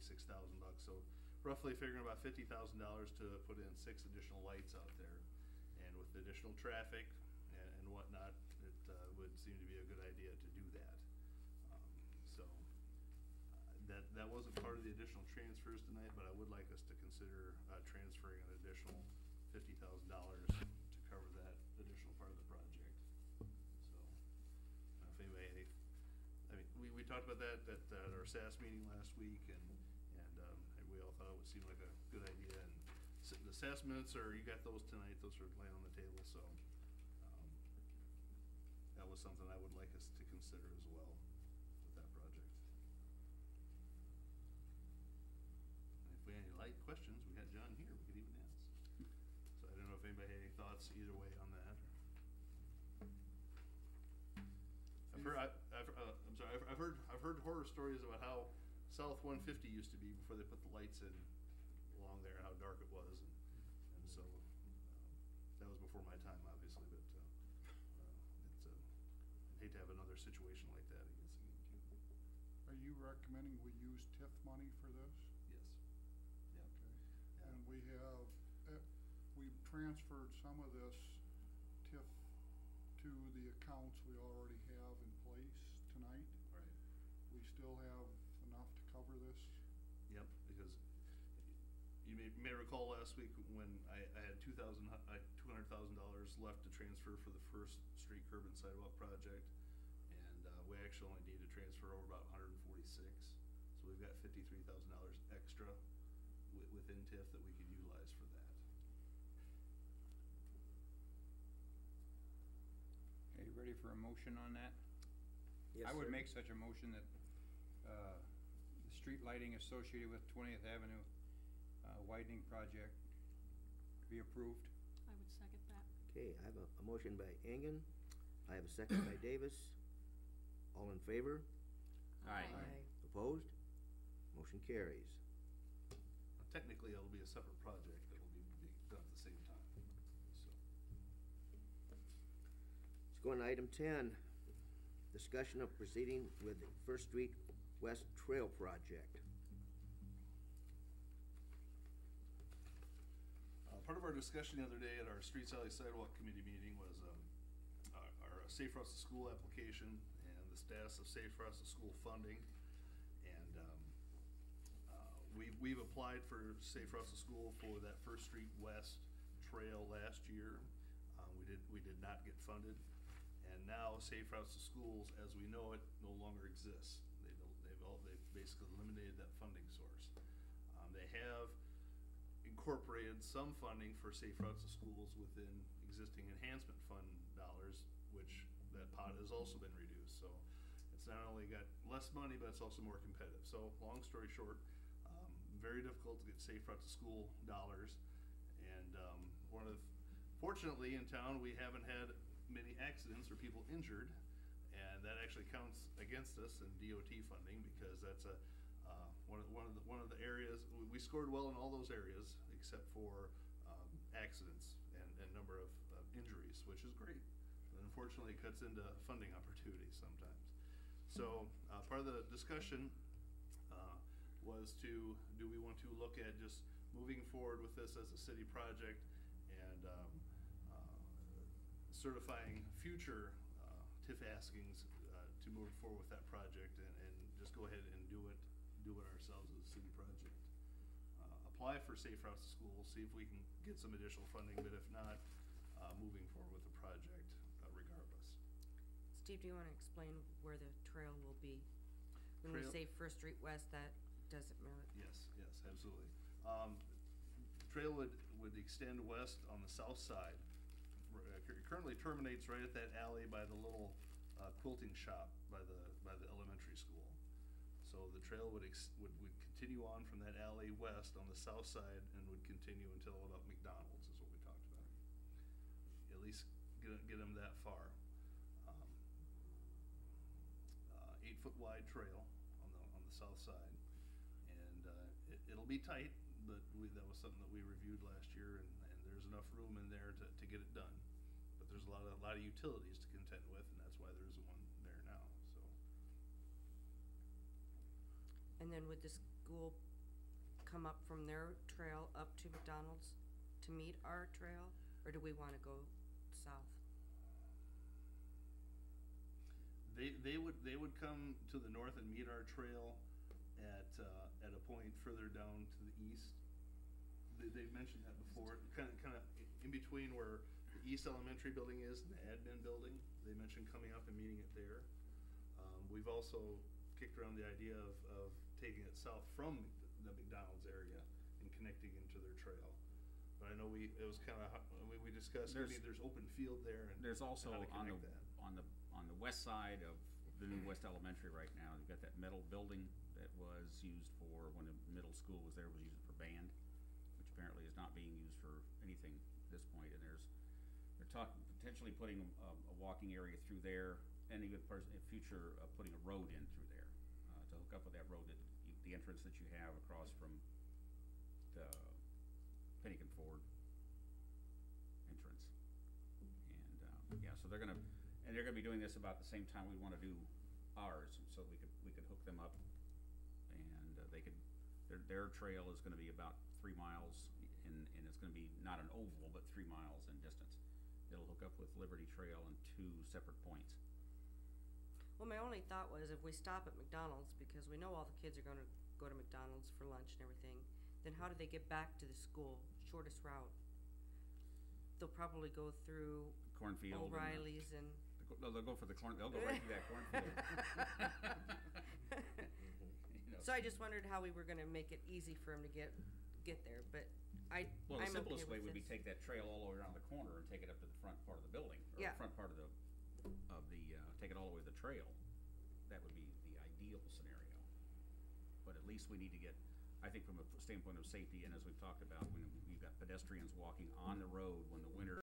$46,000. So roughly figuring about $50,000 to put in 6 additional lights out there. And with the additional traffic and whatnot, it would seem to be a good idea to do that. So that wasn't part of the additional transfers tonight, but I would like us to consider transferring an additional $50,000 to cover that additional part of the project. So if anybody, I mean, we talked about that at our SAS meeting last week, and we all thought it would seem like a good idea. And the SAS minutes you got those tonight, those are laying on the table, so that was something I would like us to consider as well with that project. And if we had any light questions, we got John here, we could even ask. So I don't know if anybody had any thoughts either way on that. I've heard horror stories about how South 150 used to be before they put the lights in along there, and how dark it was, and so that was before my time, obviously, but it's I'd hate to have another situation like that, I guess. Are you recommending we use TIF money for this? Yes. Yeah. Okay. Yeah. And we've transferred some of this TIF to the accounts we already have in place tonight. Right. We still have enough to cover this? Yep, because you may recall last week when I had $200,000 left to transfer for the first street curb and sidewalk project, and we actually only need to transfer over about 146. So we've got $53,000 extra within TIF that we could utilize for that. Are you ready for a motion on that? Yes, I would sir. make such a motion that the street lighting associated with 20th Avenue widening project be approved. I would second that. Okay, I have a motion by Engen. I have a second by Davis. All in favor? Aye. Opposed? Motion carries. Technically, it'll be a separate project that will be done at the same time. So. Let's go on to item 10. Discussion of proceeding with the First Street West Trail Project. Part of our discussion the other day at our Streets, Alley, Sidewalk Committee meeting was our Safe Routes to School application and the status of Safe Routes to School funding. And we've applied for Safe Routes to School for that First Street West Trail last year. We did not get funded, and now Safe Routes to Schools, as we know it, no longer exists. They've basically eliminated that funding source. They have incorporated some funding for Safe Routes to Schools within existing enhancement fund dollars, which that pot has also been reduced. So it's not only got less money, but it's also more competitive. So long story short, very difficult to get Safe Routes to School dollars. And fortunately in town, we haven't had many accidents or people injured, and that actually counts against us in DOT funding, because that's one of the areas we scored well in all those areas except for accidents and number of injuries, which is great. But unfortunately, it cuts into funding opportunities sometimes. So part of the discussion was do we want to look at just moving forward with this as a city project and certifying future TIF askings to move forward with that project, and just go ahead and do it ourselves as a city project. Apply for Safe Routes to Schools, see if we can get some additional funding, but if not, moving forward with the project regardless. Steve, do you want to explain where the trail will be? When we Trail- say First Street West, that doesn't matter. Yes, absolutely. Trail would extend west on the south side. It currently terminates right at that alley by the little quilting shop by the elementary school. So the trail would continue on from that alley west on the south side and would continue until about McDonald's, is what we talked about. At least get them that far. 8-foot wide trail on the south side, and it'll be tight, but that was something that we reviewed last year, and there's enough room in there to get it done. But there's a lot of utilities to contend with, and that's why there isn't one there now. So. And then would the school come up from their trail up to McDonald's to meet our trail? Or do we wanna go south? They would come to the north and meet our trail at a point further down to the east. They've mentioned that before, kinda in between where the East Elementary building is and the admin building. They mentioned coming up and meeting it there. We've also kicked around the idea of taking it south from the McDonald's area and connecting into their trail. But I know it was kinda, we discussed, maybe there's open field there and There's also how to on the, connect that. on the west side of the new West Elementary right now, you've got that metal building that was used for, when the middle school was there, was used for band, which apparently is not being used for anything at this point, and they're talking, potentially putting a walking area through there, and even in future, putting a road in through there, to hook up with that road the entrance that you have across from the Pennington Ford entrance. And, yeah, so they're gonna be doing this about the same time we wanna do ours, so we could hook them up, and their trail is gonna be about 3 miles, and it's gonna be not an oval, but 3 miles in distance. It'll hook up with Liberty Trail in 2 separate points. Well, my only thought was if we stop at McDonald's, because we know all the kids are gonna go to McDonald's for lunch and everything, then how do they get back to the school? Shortest route. They'll probably go through Cornfield. O'Reilly's and. They'll go for the corn, they'll go right through that cornfield. You know. So I just wondered how we were gonna make it easy for them to get there, but I'm Well, okay the simplest way with would be this. take that trail all the way around the corner and take it up to the front part of the building, or Yeah. the front part of the, take it all the way to the trail. That would be the ideal scenario. But at least we need to get, I think from a standpoint of safety, and as we've talked about, when you've got pedestrians walking on the road when the winter